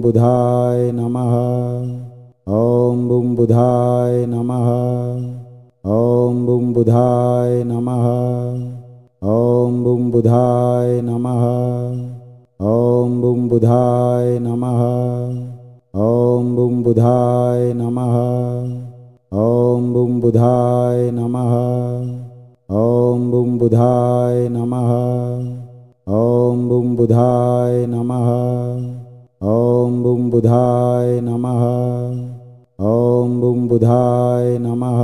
बुधाय नमः। ॐ बुं बुधाय नमः। ॐ बुं बुधाय नमः। ॐ बुं बुधाय नमः। ॐ बुं बुधाय नमः। ॐ बुं बुधाय नमः। ॐ बुं बुधाय नमः। ॐ बुं बुधाय नमः। ॐ बुं बुधाय नमः। ॐ बुं बुधाय नमः। ॐ बुं बुधाय नमः।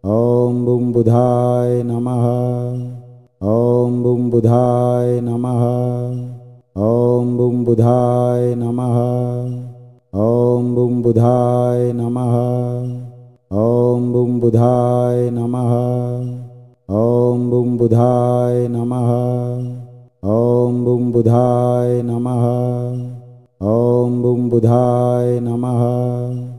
ॐ बुं बुधाय नमः। ॐ बुं बुधाय नमः। ॐ बुं बुधाय नमः। ॐ बुं बुधाय नमः। ॐ बुं बुधाय नमः। ॐ बुं बुधाय नमः। ॐ बुं बुधाय नमः। ॐ बुं बुधाय नमः।